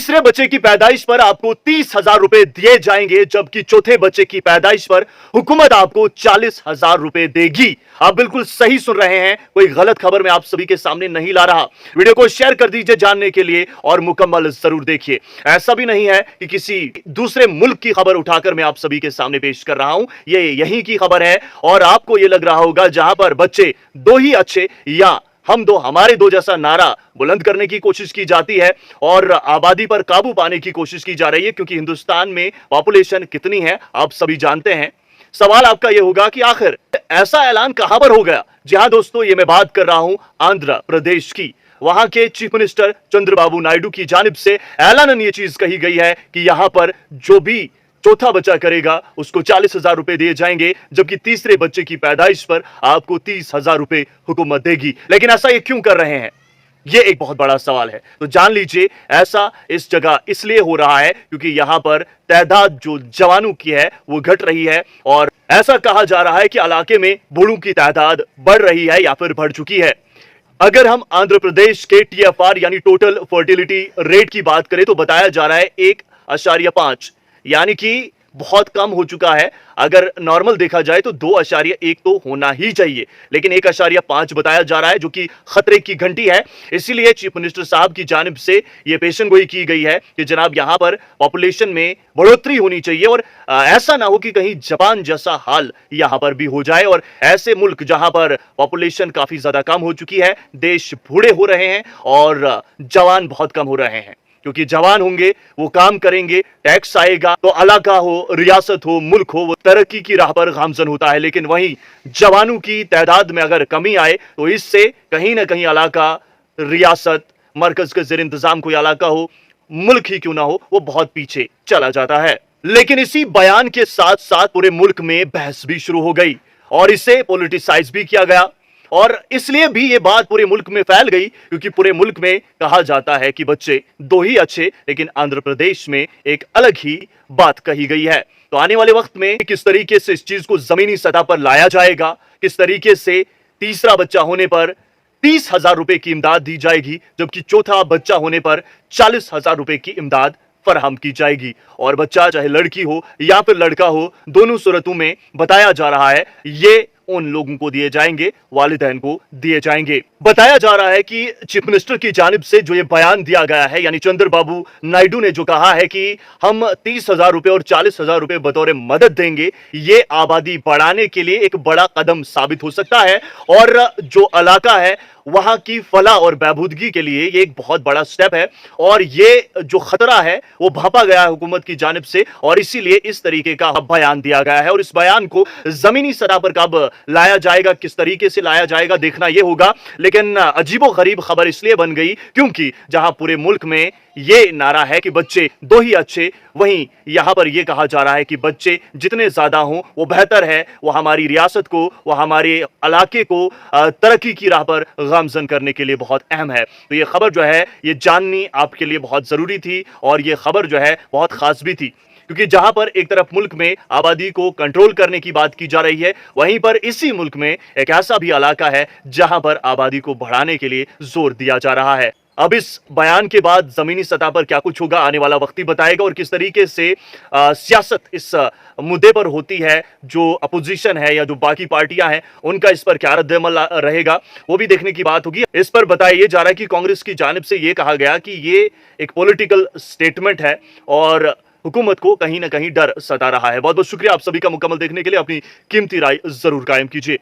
तीसरे बच्चे की पैदाइश पर आपको 30,000 रुपए दिए जाएंगे, जबकि चौथे बच्चे की पैदाइश पर हुकूमत आपको 40,000 रुपए देगी। आप बिल्कुल सही सुन रहे हैं, कोई गलत खबर मैं आप सभी के सामने नहीं ला रहा। वीडियो को शेयर कर दीजिए जानने के लिए और मुकम्मल जरूर देखिए। ऐसा भी नहीं है कि किसी दूसरे मुल्क की खबर उठाकर मैं आप सभी के सामने पेश कर रहा हूं, ये यहीं की खबर है। और आपको यह लग रहा होगा जहां पर बच्चे दो ही अच्छे या हम दो हमारे दो जैसा नारा बुलंद करने की कोशिश की जाती है और आबादी पर काबू पाने की कोशिश की जा रही है, क्योंकि हिंदुस्तान में पॉपुलेशन कितनी है आप सभी जानते हैं। सवाल आपका यह होगा कि आखिर ऐसा ऐलान कहां पर हो गया। जी हां दोस्तों, यह मैं बात कर रहा हूं आंध्र प्रदेश की। वहां के चीफ मिनिस्टर चंद्रबाबू नायडू की जानिब से ऐलानन यह चीज कही गई है कि यहां पर जो भी चौथा बच्चा करेगा उसको 40,000 रुपए दिए जाएंगे, जबकि तीसरे बच्चे की पैदाइश पर आपको 30,000 रुपए हुकूमत देगी। लेकिन ऐसा ये क्यों कर रहे हैं, ये एक बहुत बड़ा सवाल है। तो जान लीजिए, ऐसा इस जगह इसलिए हो रहा है क्योंकि यहां पर तादाद जो जवानों की है वो घट रही है और ऐसा कहा जा रहा है कि इलाके में बूढ़ों की तादाद बढ़ रही है या फिर बढ़ चुकी है। अगर हम आंध्र प्रदेश के TFR यानी टोटल फर्टिलिटी रेट की बात करें तो बताया जा रहा है 1.5, यानी कि बहुत कम हो चुका है। अगर नॉर्मल देखा जाए तो 2.1 तो होना ही चाहिए, लेकिन 1.5 बताया जा रहा है, जो कि खतरे की घंटी है। इसीलिए चीफ मिनिस्टर साहब की जानिब से यह पेशन गोई की गई है कि जनाब यहां पर पॉपुलेशन में बढ़ोतरी होनी चाहिए और ऐसा ना हो कि कहीं जापान जैसा हाल यहां पर भी हो जाए। और ऐसे मुल्क जहां पर पॉपुलेशन काफी ज्यादा कम हो चुकी है, देश बूढ़े हो रहे हैं और जवान बहुत कम हो रहे हैं, क्योंकि जवान होंगे वो काम करेंगे, टैक्स आएगा तो इलाका हो, रियासत हो, मुल्क हो, वो तरक्की की राह पर गामजन होता है। लेकिन वहीं जवानों की तादाद में अगर कमी आए तो इससे कहीं ना कहीं इलाका, रियासत, मरकज के जेर इंतजाम कोई इलाका हो, मुल्क ही क्यों ना हो, वो बहुत पीछे चला जाता है। लेकिन इसी बयान के साथ साथ पूरे मुल्क में बहस भी शुरू हो गई और इसे पॉलिटिसाइज भी किया गया। और इसलिए भी ये बात पूरे मुल्क में फैल गई क्योंकि पूरे मुल्क में कहा जाता है कि बच्चे दो ही अच्छे, लेकिन आंध्र प्रदेश में एक अलग ही बात कही गई है। तो आने वाले वक्त में किस तरीके से इस चीज को जमीनी सतह पर लाया जाएगा, किस तरीके से तीसरा बच्चा होने पर 30,000 रुपए की इमदाद दी जाएगी, जबकि चौथा बच्चा होने पर 40,000 रुपए की इमदाद फराहम की जाएगी। और बच्चा चाहे लड़की हो या फिर लड़का हो, दोनों सूरतों में बताया जा रहा है ये उन लोगों को दिए जाएंगे, वालिदैन को दिए जाएंगे। बताया जा रहा है कि चीफ मिनिस्टर की जानिब से जो ये बयान दिया गया है, यानी चंद्रबाबू नायडू ने जो कहा है कि हम 30,000 रुपए और 40,000 रुपए बतौर मदद देंगे, ये आबादी बढ़ाने के लिए एक बड़ा कदम साबित हो सकता है और जो इलाका है वहां की फलाह और बहबूदगी के लिए ये एक बहुत बड़ा स्टेप है। और ये जो खतरा है वो भांपा गया है हुकूमत की जानिब से और इसीलिए इस तरीके का बयान दिया गया है। और इस बयान को जमीनी सतह पर कब लाया जाएगा, किस तरीके से लाया जाएगा, देखना यह होगा। लेकिन अजीबो गरीब खबर इसलिए बन गई क्योंकि जहां पूरे मुल्क में ये नारा है कि बच्चे दो ही अच्छे, वहीं यहां पर यह कहा जा रहा है कि बच्चे जितने ज्यादा हों वो बेहतर है, वो हमारी रियासत को, वो हमारे इलाके को तरक्की की राह पर गामजन करने के लिए बहुत अहम है। तो ये खबर जो है ये जाननी आपके लिए बहुत जरूरी थी और ये खबर जो है बहुत खास भी थी, क्योंकि जहां पर एक तरफ मुल्क में आबादी को कंट्रोल करने की बात की जा रही है, वहीं पर इसी मुल्क में एक ऐसा भी इलाका है जहां पर आबादी को बढ़ाने के लिए जोर दिया जा रहा है। अब इस बयान के बाद जमीनी सतह पर क्या कुछ होगा, आने वाला वक्त ही बताएगा और किस तरीके से सियासत इस मुद्दे पर होती है। जो अपोजिशन है या जो बाकी पार्टियां हैं उनका इस पर क्या रद्द-ए-अमल रहेगा, वो भी देखने की बात होगी। इस पर बताया जा रहा है कि कांग्रेस की जानिब से ये कहा गया कि ये एक पॉलिटिकल स्टेटमेंट है और हुकूमत को कहीं ना कहीं डर सता रहा है। बहुत बहुत शुक्रिया आप सभी का मुकम्मल देखने के लिए। अपनी कीमती राय जरूर कायम कीजिए।